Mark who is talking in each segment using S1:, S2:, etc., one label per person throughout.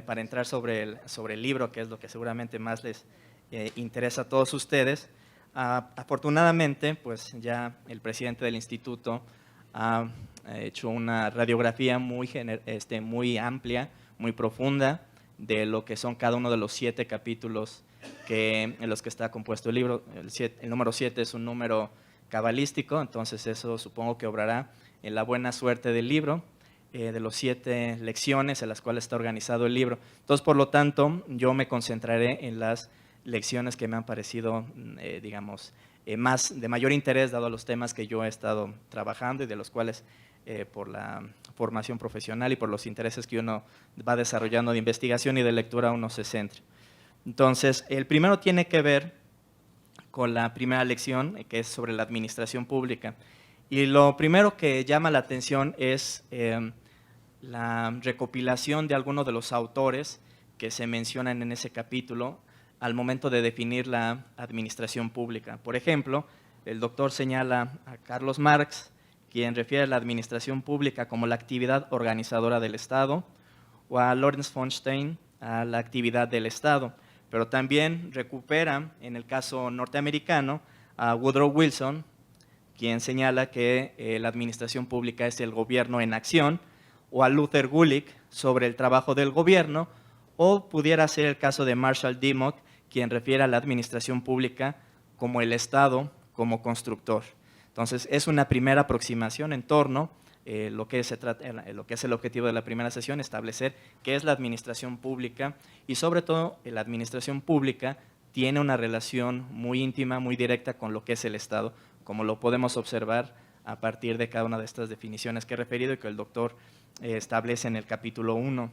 S1: para entrar sobre el libro, que es lo que seguramente más les interesa a todos ustedes. Afortunadamente, pues ya el presidente del instituto ha hecho una radiografía muy amplia, muy profunda, de lo que son cada uno de los 7 capítulos en los que está compuesto el libro. El número 7 es un número cabalístico, entonces eso supongo que obrará en la buena suerte del libro, de los 7 lecciones en las cuales está organizado el libro. Entonces, por lo tanto, yo me concentraré en las lecciones que me han parecido, digamos, de mayor interés, dado a los temas que yo he estado trabajando y de los cuales, por la formación profesional y por los intereses que uno va desarrollando de investigación y de lectura, uno se centra. Entonces, el primero tiene que ver con la primera lección, que es sobre la administración pública. Y lo primero que llama la atención es la recopilación de algunos de los autores que se mencionan en ese capítulo al momento de definir la administración pública. Por ejemplo, el doctor señala a Carlos Marx, quien refiere a la administración pública como la actividad organizadora del Estado, o a Lawrence von Stein a la actividad del Estado. Pero también recupera, en el caso norteamericano, a Woodrow Wilson, quien señala que la administración pública es el gobierno en acción, o a Luther Gulick sobre el trabajo del gobierno, o pudiera ser el caso de Marshall Dimmock, quien refiere a la administración pública como el Estado, como constructor. Entonces, es una primera aproximación en torno a lo que es el objetivo de la primera sesión, establecer qué es la administración pública y, sobre todo, la administración pública tiene una relación muy íntima, muy directa con lo que es el Estado, como lo podemos observar a partir de cada una de estas definiciones que he referido y que el doctor establece en el capítulo 1.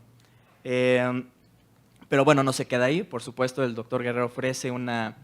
S1: Pero bueno, no se queda ahí. Por supuesto, el doctor Guerrero ofrece una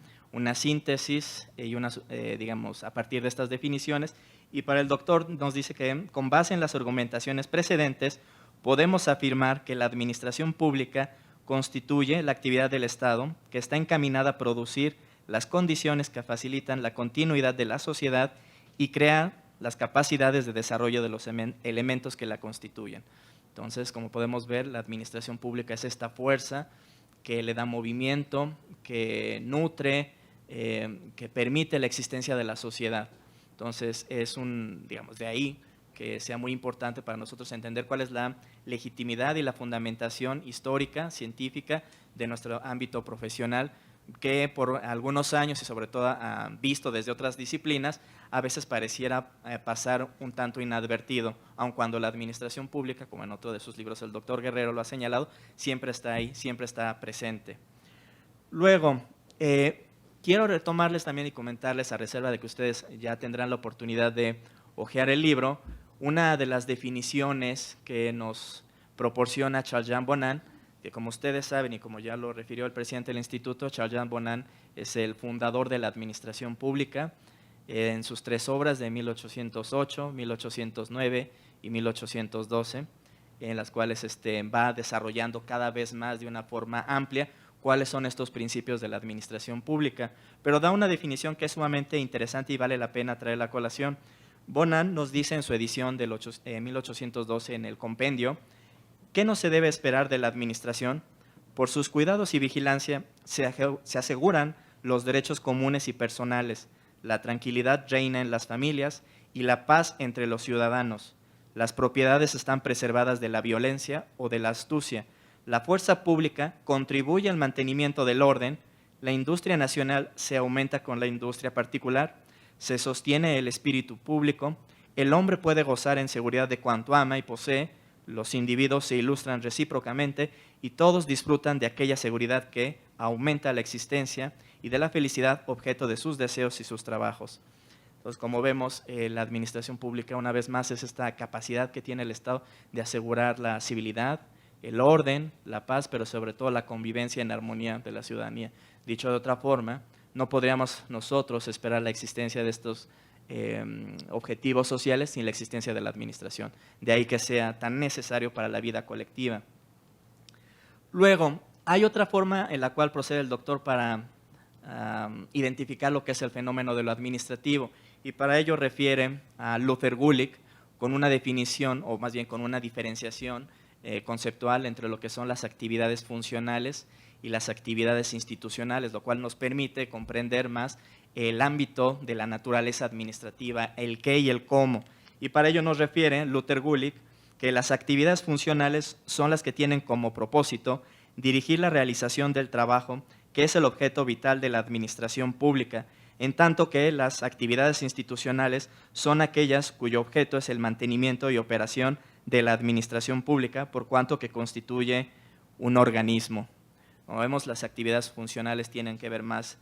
S1: síntesis digamos, a partir de estas definiciones, y para el doctor nos dice que con base en las argumentaciones precedentes podemos afirmar que la administración pública constituye la actividad del Estado que está encaminada a producir las condiciones que facilitan la continuidad de la sociedad y crea las capacidades de desarrollo de los elementos que la constituyen. Entonces, como podemos ver, la administración pública es esta fuerza que le da movimiento, que nutre, que permite la existencia de la sociedad. Entonces, digamos, de ahí que sea muy importante para nosotros entender cuál es la legitimidad y la fundamentación histórica, científica de nuestro ámbito profesional, que por algunos años y sobre todo visto desde otras disciplinas, a veces pareciera pasar un tanto inadvertido, aun cuando la administración pública, como en otro de sus libros el doctor Guerrero lo ha señalado, siempre está ahí, siempre está presente. Luego, quiero retomarles también y comentarles, a reserva de que ustedes ya tendrán la oportunidad de hojear el libro, una de las definiciones que nos proporciona Charles-Jean Bonan, que como ustedes saben y como ya lo refirió el presidente del instituto, Charles-Jean Bonan es el fundador de la administración pública. En sus 3 obras de 1808, 1809 y 1812, en las cuales va desarrollando cada vez más de una forma amplia cuáles son estos principios de la administración pública, pero da una definición que es sumamente interesante y vale la pena traer a colación. Bonan nos dice en su edición de 1812 en el compendio: ¿qué no se debe esperar de la administración? Por sus cuidados y vigilancia se aseguran los derechos comunes y personales, la tranquilidad reina en las familias y la paz entre los ciudadanos. Las propiedades están preservadas de la violencia o de la astucia. La fuerza pública contribuye al mantenimiento del orden. La industria nacional se aumenta con la industria particular. Se sostiene el espíritu público. El hombre puede gozar en seguridad de cuanto ama y posee. Los individuos se ilustran recíprocamente y todos disfrutan de aquella seguridad que aumenta la existencia y de la felicidad objeto de sus deseos y sus trabajos. Entonces, como vemos, la administración pública, una vez más, es esta capacidad que tiene el Estado de asegurar la civilidad, el orden, la paz, pero sobre todo la convivencia en armonía de la ciudadanía. Dicho de otra forma, no podríamos nosotros esperar la existencia de estos objetivos sociales sin la existencia de la administración. De ahí que sea tan necesario para la vida colectiva. Luego, hay otra forma en la cual procede el doctor para identificar lo que es el fenómeno de lo administrativo, y para ello refiere a Luther Gulick con una definición, o más bien con una diferenciación conceptual entre lo que son las actividades funcionales y las actividades institucionales, lo cual nos permite comprender más el ámbito de la naturaleza administrativa, el qué y el cómo. Y para ello nos refiere Luther Gulick que las actividades funcionales son las que tienen como propósito dirigir la realización del trabajo, que es el objeto vital de la administración pública, en tanto que las actividades institucionales son aquellas cuyo objeto es el mantenimiento y operación de la administración pública, por cuanto que constituye un organismo. Como vemos, las actividades funcionales tienen que ver más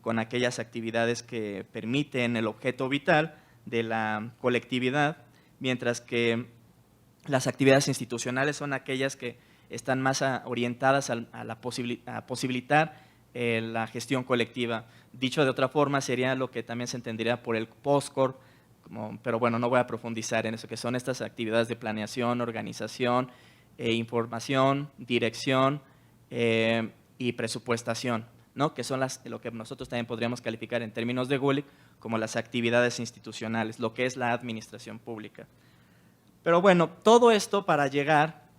S1: con aquellas actividades que permiten el objeto vital de la colectividad, mientras que las actividades institucionales son aquellas que están más orientadas a posibilitar la gestión colectiva. Dicho de otra forma, sería lo que también se entendería por el POSCOR, pero bueno, no voy a profundizar en eso, que son estas actividades de planeación, organización, información, dirección y presupuestación, ¿no? Que son lo que nosotros también podríamos calificar en términos de Gulick como las actividades institucionales, lo que es la administración pública. Pero bueno, todo esto para llegar,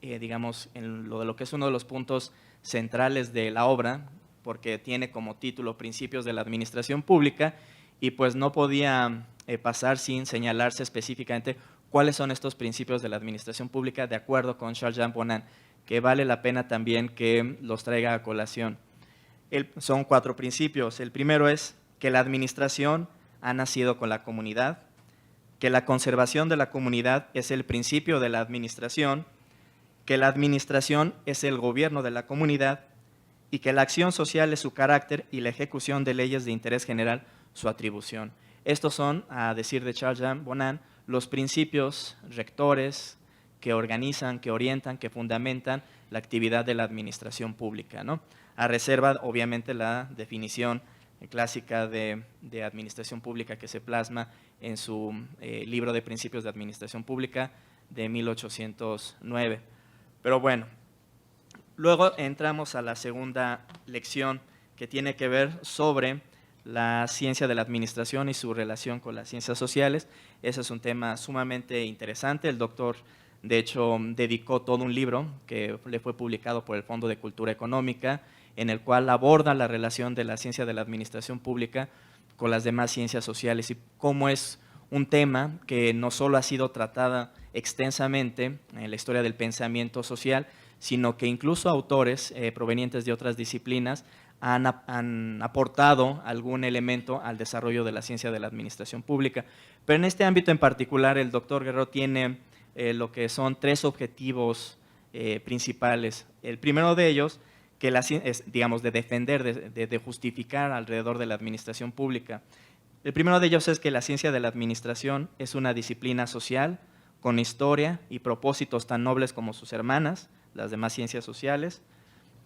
S1: digamos, en lo que es uno de los puntos centrales de la obra, porque tiene como título Principios de la Administración Pública, y pues no podía pasar sin señalarse específicamente cuáles son estos principios de la administración pública de acuerdo con Charles-Jean Bonan, que vale la pena también que los traiga a colación. Son 4 principios. El primero es que la administración ha nacido con la comunidad, que la conservación de la comunidad es el principio de la administración, que la administración es el gobierno de la comunidad y que la acción social es su carácter y la ejecución de leyes de interés general su atribución. Estos son, a decir de Charles-Jean Bonan, los principios rectores que organizan, que orientan, que fundamentan la actividad de la administración pública, ¿no? A reserva, obviamente, la definición clásica de administración pública que se plasma en su libro de Principios de Administración Pública de 1809. Pero bueno, luego entramos a la segunda lección que tiene que ver sobre la ciencia de la administración y su relación con las ciencias sociales. Ese es un tema sumamente interesante. El doctor, de hecho, dedicó todo un libro que le fue publicado por el Fondo de Cultura Económica, en el cual aborda la relación de la ciencia de la administración pública con las demás ciencias sociales y cómo es un tema que no solo ha sido tratada extensamente en la historia del pensamiento social, sino que incluso autores provenientes de otras disciplinas han aportado algún elemento al desarrollo de la ciencia de la administración pública. Pero en este ámbito en particular, el doctor Guerrero tiene lo que son 3 objetivos principales. El primero de ellos, que es, digamos, de defender, de justificar alrededor de la administración pública. El primero de ellos es que la ciencia de la administración es una disciplina social con historia y propósitos tan nobles como sus hermanas, las demás ciencias sociales,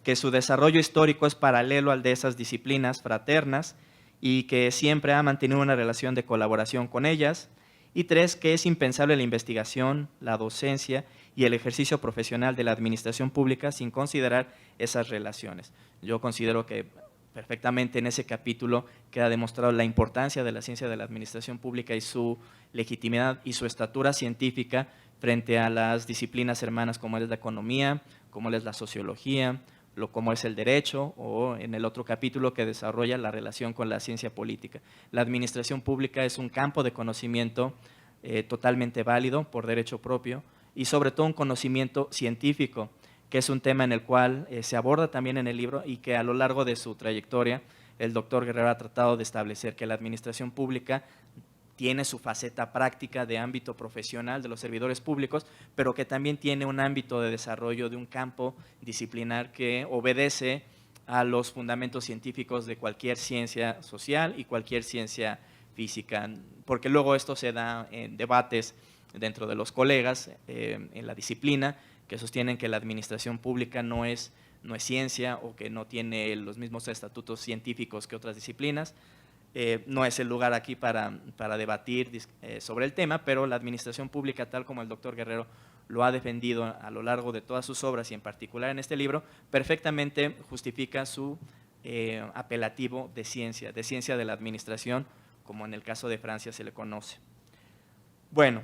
S1: que su desarrollo histórico es paralelo al de esas disciplinas fraternas y que siempre ha mantenido una relación de colaboración con ellas. Y 3, que es impensable la investigación, la docencia y el ejercicio profesional de la administración pública sin considerar esas relaciones. Yo considero que perfectamente en ese capítulo queda demostrado la importancia de la ciencia de la administración pública y su legitimidad y su estatura científica frente a las disciplinas hermanas como es la economía, como es la sociología, como es el derecho, o en el otro capítulo que desarrolla la relación con la ciencia política. La administración pública es un campo de conocimiento totalmente válido por derecho propio y sobre todo un conocimiento científico, que es un tema en el cual se aborda también en el libro y que a lo largo de su trayectoria el doctor Guerrero ha tratado de establecer que la administración pública tiene su faceta práctica de ámbito profesional de los servidores públicos, pero que también tiene un ámbito de desarrollo de un campo disciplinar que obedece a los fundamentos científicos de cualquier ciencia social y cualquier ciencia física, porque luego esto se da en debates dentro de los colegas en la disciplina que sostienen que la administración pública no es ciencia o que no tiene los mismos estatutos científicos que otras disciplinas. No es el lugar aquí para debatir sobre el tema, pero la administración pública, tal como el doctor Guerrero lo ha defendido a lo largo de todas sus obras y en particular en este libro, perfectamente justifica su apelativo de ciencia de la administración, como en el caso de Francia se le conoce. Bueno,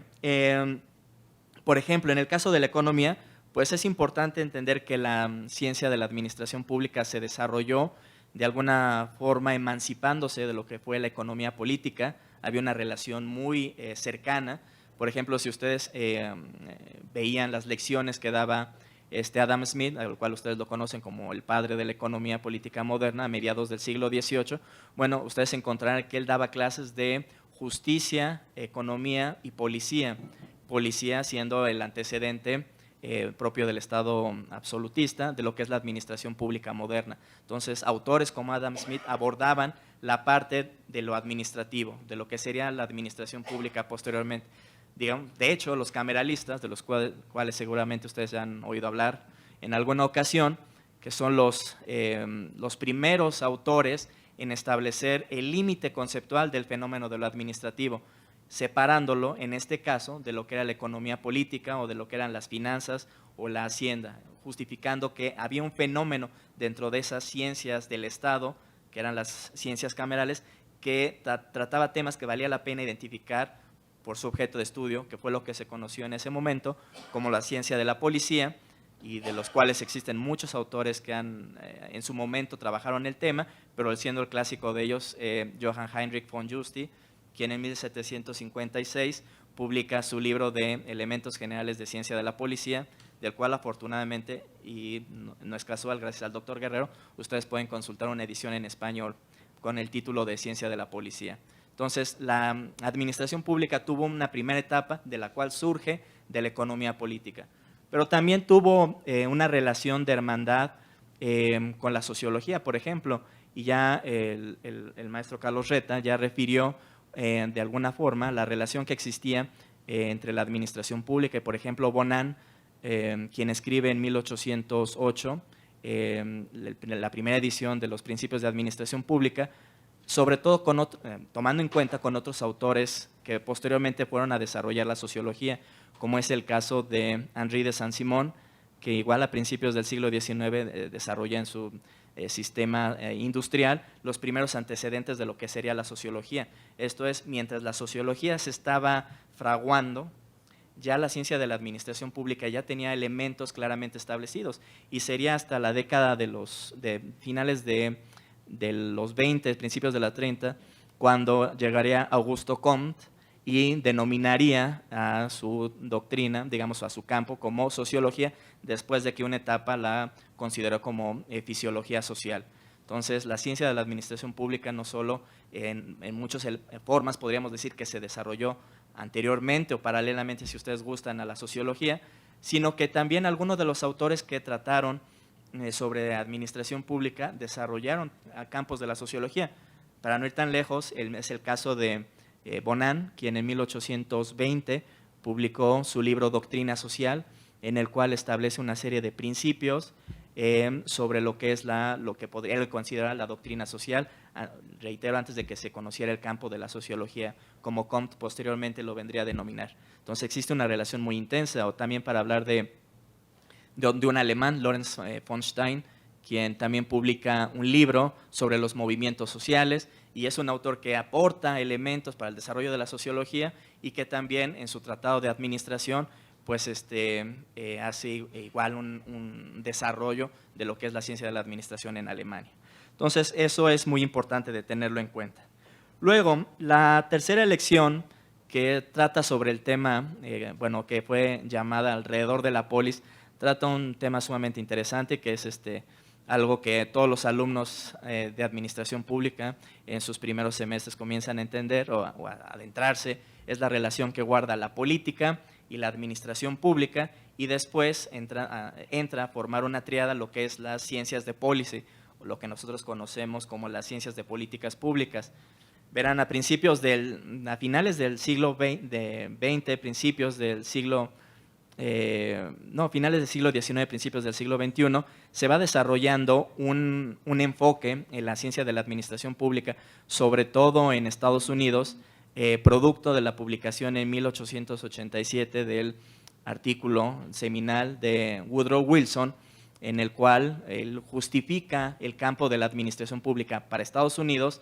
S1: Por ejemplo, en el caso de la economía, pues es importante entender que la ciencia de la administración pública se desarrolló de alguna forma emancipándose de lo que fue la economía política. Había una relación muy cercana. Por ejemplo, si ustedes veían las lecciones que daba Adam Smith, al cual ustedes lo conocen como el padre de la economía política moderna a mediados del siglo XVIII, bueno, ustedes encontrarán que él daba clases de justicia, economía y policía. Policía siendo el antecedente propio del Estado absolutista, de lo que es la administración pública moderna. Entonces, autores como Adam Smith abordaban la parte de lo administrativo, de lo que sería la administración pública posteriormente. Digamos, de hecho, los cameralistas, de los cuales seguramente ustedes ya han oído hablar en alguna ocasión, que son los primeros autores en establecer el límite conceptual del fenómeno de lo administrativo, separándolo, en este caso, de lo que era la economía política o de lo que eran las finanzas o la hacienda, justificando que había un fenómeno dentro de esas ciencias del Estado, que eran las ciencias camerales, que trataba temas que valía la pena identificar por su objeto de estudio, que fue lo que se conoció en ese momento como la ciencia de la policía, y de los cuales existen muchos autores que en su momento trabajaron el tema, pero siendo el clásico de ellos Johann Heinrich von Justi, quien en 1756 publica su libro de Elementos Generales de Ciencia de la Policía, del cual afortunadamente, y no es casual, gracias al doctor Guerrero, ustedes pueden consultar una edición en español con el título de Ciencia de la Policía. Entonces, la administración pública tuvo una primera etapa de la cual surge de la economía política, pero también tuvo una relación de hermandad con la sociología, por ejemplo, y ya el maestro Carlos Reta ya refirió de alguna forma la relación que existía entre la administración pública y, por ejemplo, Bonan, quien escribe en 1808 la primera edición de los Principios de Administración Pública, sobre todo tomando en cuenta con otros autores que posteriormente fueron a desarrollar la sociología, como es el caso de Henri de Saint-Simon, que igual a principios del siglo XIX desarrolla en su sistema industrial los primeros antecedentes de lo que sería la sociología. Esto es, mientras la sociología se estaba fraguando, ya la ciencia de la administración pública ya tenía elementos claramente establecidos, y sería hasta la década de finales de los 20, principios de la 30, cuando llegaría Augusto Comte y denominaría a su doctrina, digamos a su campo, como sociología, después de que una etapa la consideró como fisiología social. Entonces, la ciencia de la administración pública no solo en muchas formas podríamos decir que se desarrolló anteriormente o paralelamente, si ustedes gustan, a la sociología, sino que también algunos de los autores que trataron sobre administración pública desarrollaron campos de la sociología. Para no ir tan lejos, es el caso de Bonan, quien en 1820 publicó su libro Doctrina Social, en el cual establece una serie de principios sobre lo que es lo que podría considerar la doctrina social, reitero, antes de que se conociera el campo de la sociología, como Comte posteriormente lo vendría a denominar. Entonces existe una relación muy intensa, o también para hablar de un alemán, Lorenz von Stein, quien también publica un libro sobre los movimientos sociales, y es un autor que aporta elementos para el desarrollo de la sociología y que también en su tratado de administración pues hace igual un desarrollo de lo que es la ciencia de la administración en Alemania. Entonces, eso es muy importante de tenerlo en cuenta. Luego, la tercera elección que trata sobre el tema, bueno, que fue llamada Alrededor de la Polis, trata un tema sumamente interesante, que es algo que todos los alumnos de administración pública en sus primeros semestres comienzan a entender o a adentrarse, es la relación que guarda la política y la administración pública, y después entra a formar una tríada, lo que es las ciencias de policy, o lo que nosotros conocemos como las ciencias de políticas públicas. Verán, a finales del siglo XX, principios del siglo finales del siglo XIX, principios del siglo XXI, se va desarrollando un enfoque en la ciencia de la administración pública, sobre todo en Estados Unidos, producto de la publicación en 1887 del artículo seminal de Woodrow Wilson, en el cual él justifica el campo de la administración pública para Estados Unidos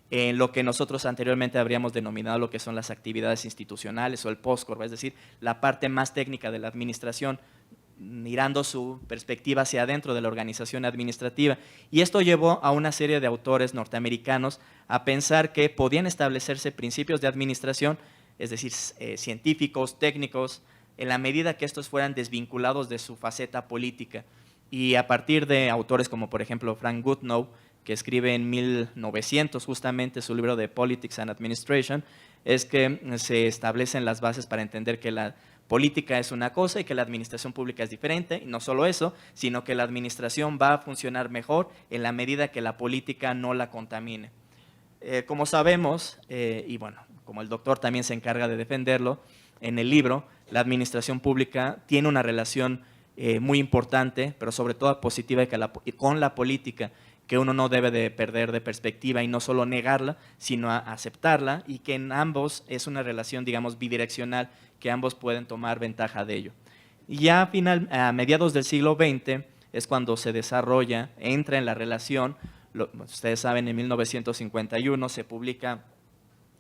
S1: en lo que nosotros anteriormente habríamos denominado lo que son las actividades institucionales o el post-corp, es decir, la parte más técnica de la administración, mirando su perspectiva hacia adentro de la organización administrativa. Y esto llevó a una serie de autores norteamericanos a pensar que podían establecerse principios de administración, es decir, científicos, técnicos, en la medida que estos fueran desvinculados de su faceta política. Y a partir de autores como, por ejemplo, Frank Goodnow, que escribe en 1900 justamente su libro de Politics and Administration, es que se establecen las bases para entender que la política es una cosa y que la administración pública es diferente, y no solo eso, sino que la administración va a funcionar mejor en la medida que la política no la contamine. Como sabemos, y bueno, como el doctor también se encarga de defenderlo, en el libro, la administración pública tiene una relación muy importante, pero sobre todo positiva con la política, que uno no debe de perder de perspectiva y no solo negarla, sino aceptarla, y que en ambos es una relación, digamos, bidireccional, que ambos pueden tomar ventaja de ello. Y ya a mediados del siglo XX es cuando se desarrolla, entra en la relación, ustedes saben, en 1951 se publica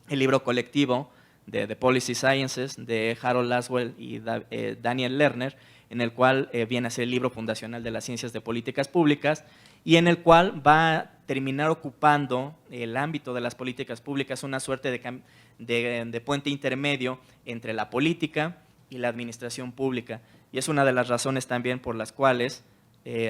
S1: el libro colectivo de The Policy Sciences de Harold Laswell y Daniel Lerner, en el cual viene a ser el libro fundacional de las ciencias de políticas públicas, y en el cual va a terminar ocupando el ámbito de las políticas públicas una suerte de puente intermedio entre la política y la administración pública. Y es una de las razones también por las cuales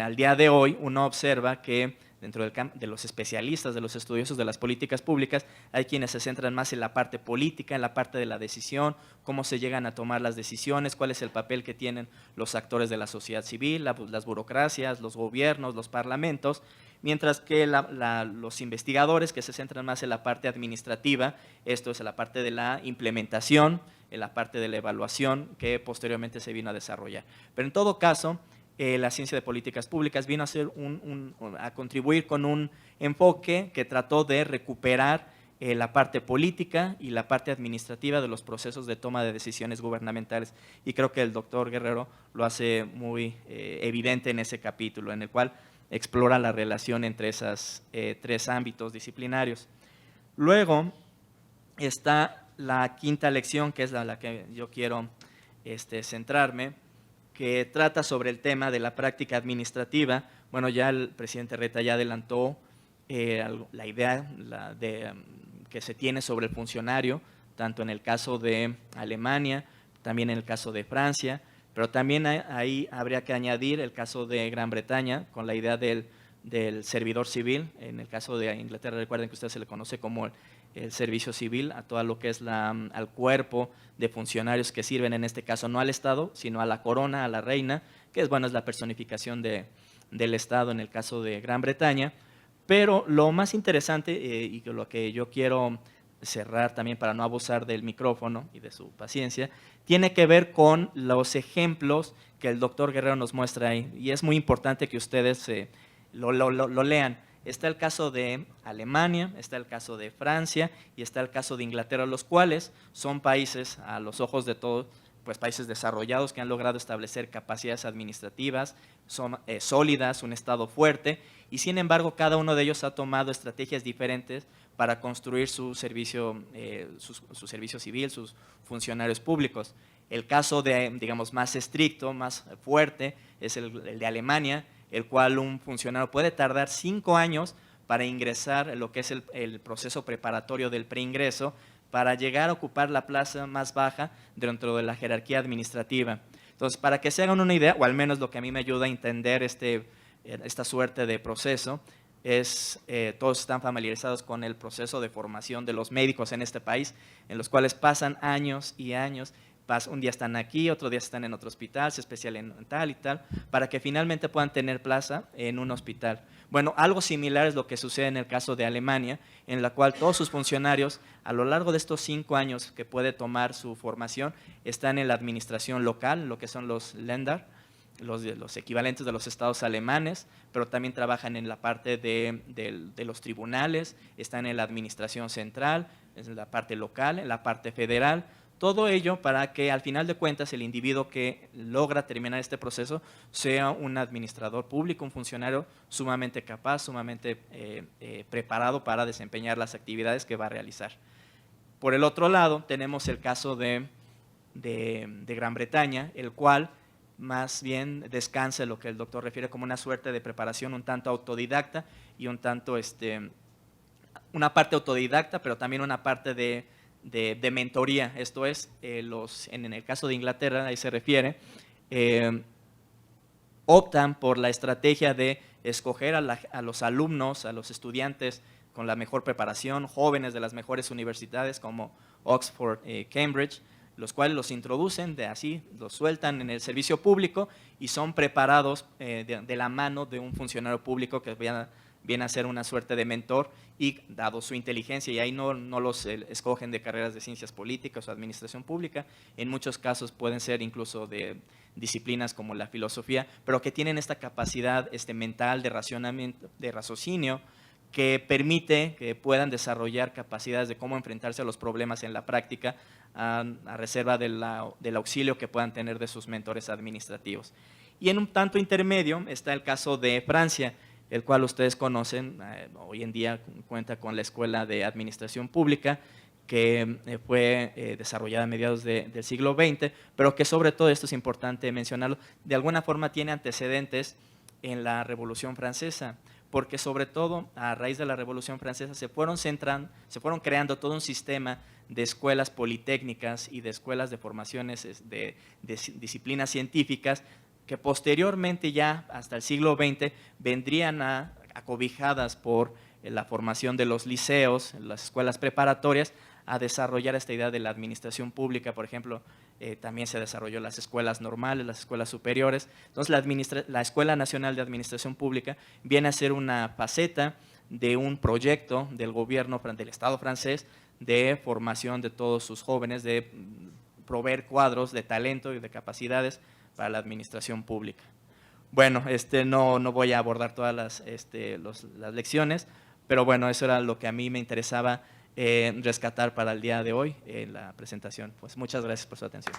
S1: al día de hoy uno observa que dentro de los especialistas, de los estudiosos de las políticas públicas, hay quienes se centran más en la parte política, en la parte de la decisión, cómo se llegan a tomar las decisiones, cuál es el papel que tienen los actores de la sociedad civil, las burocracias, los gobiernos, los parlamentos, mientras que los investigadores que se centran más en la parte administrativa, esto es en la parte de la implementación, en la parte de la evaluación que posteriormente se vino a desarrollar. Pero en todo caso, la ciencia de políticas públicas vino a contribuir con un enfoque que trató de recuperar la parte política y la parte administrativa de los procesos de toma de decisiones gubernamentales. Y creo que el doctor Guerrero lo hace muy evidente en ese capítulo, en el cual explora la relación entre esos tres ámbitos disciplinarios. Luego está la quinta lección, que es la que yo quiero centrarme, que trata sobre el tema de la práctica administrativa. Bueno, ya el presidente Reta ya adelantó la idea que se tiene sobre el funcionario, tanto en el caso de Alemania, también en el caso de Francia, pero también ahí habría que añadir el caso de Gran Bretaña, con la idea del servidor civil. En el caso de Inglaterra, recuerden que a usted se le conoce como el servicio civil, a todo lo que es al cuerpo de funcionarios que sirven, en este caso no al Estado, sino a la corona, a la reina, que es la personificación del Estado en el caso de Gran Bretaña. Pero lo más interesante y lo que yo quiero cerrar también para no abusar del micrófono y de su paciencia, tiene que ver con los ejemplos que el doctor Guerrero nos muestra ahí, y es muy importante que ustedes lo lean. Está el caso de Alemania, está el caso de Francia y está el caso de Inglaterra, los cuales son países, a los ojos de todos, pues países desarrollados que han logrado establecer capacidades administrativas, son sólidas, un Estado fuerte, y sin embargo cada uno de ellos ha tomado estrategias diferentes para construir su servicio civil, sus funcionarios públicos. El caso digamos, más estricto, más fuerte, es el de Alemania, el cual un funcionario puede tardar 5 años para ingresar en lo que es el proceso preparatorio del preingreso, para llegar a ocupar la plaza más baja dentro de la jerarquía administrativa. Entonces, para que se hagan una idea, o al menos lo que a mí me ayuda a entender esta suerte de proceso, todos están familiarizados con el proceso de formación de los médicos en este país, en los cuales pasan años y años. Un día están aquí, otro día están en otro hospital, se especializan en tal y tal, para que finalmente puedan tener plaza en un hospital. Bueno, algo similar es lo que sucede en el caso de Alemania, en la cual todos sus funcionarios, a lo largo de estos 5 años que puede tomar su formación, están en la administración local, lo que son los Länder, los equivalentes de los estados alemanes, pero también trabajan en la parte de los tribunales, están en la administración central, en la parte local, en la parte federal. Todo ello para que al final de cuentas el individuo que logra terminar este proceso sea un administrador público, un funcionario sumamente capaz, sumamente preparado para desempeñar las actividades que va a realizar. Por el otro lado, tenemos el caso de Gran Bretaña, el cual más bien descansa en lo que el doctor refiere como una suerte de preparación un tanto autodidacta y un tanto, una parte autodidacta, pero también una parte de mentoría. Esto es, en el caso de Inglaterra, ahí se refiere, optan por la estrategia de escoger a los alumnos, a los estudiantes con la mejor preparación, jóvenes de las mejores universidades como Oxford, Cambridge, los cuales los introducen, los sueltan en el servicio público y son preparados de la mano de un funcionario público que viene a ser una suerte de mentor, y dado su inteligencia, y ahí no los escogen de carreras de ciencias políticas o administración pública, en muchos casos pueden ser incluso de disciplinas como la filosofía, pero que tienen esta capacidad mental de racionamiento, de raciocinio, que permite que puedan desarrollar capacidades de cómo enfrentarse a los problemas en la práctica, a reserva del auxilio que puedan tener de sus mentores administrativos. Y en un tanto intermedio está el caso de Francia, el cual ustedes conocen. Hoy en día cuenta con la Escuela de Administración Pública, que fue desarrollada a mediados del siglo XX, pero que sobre todo, esto es importante mencionarlo, de alguna forma tiene antecedentes en la Revolución Francesa, porque sobre todo a raíz de la Revolución Francesa se fueron creando todo un sistema de escuelas politécnicas y de escuelas de formaciones de disciplinas científicas, que posteriormente, ya hasta el siglo XX, vendrían acobijadas por la formación de los liceos, las escuelas preparatorias, a desarrollar esta idea de la administración pública. Por ejemplo, también se desarrolló las escuelas normales, las escuelas superiores. Entonces, la Escuela Nacional de Administración Pública viene a ser una faceta de un proyecto del gobierno del Estado francés de formación de todos sus jóvenes, de proveer cuadros de talento y de capacidades para la administración pública. Bueno, no voy a abordar todas las lecciones, pero bueno, eso era lo que a mí me interesaba rescatar para el día de hoy en la presentación. Pues muchas gracias por su atención.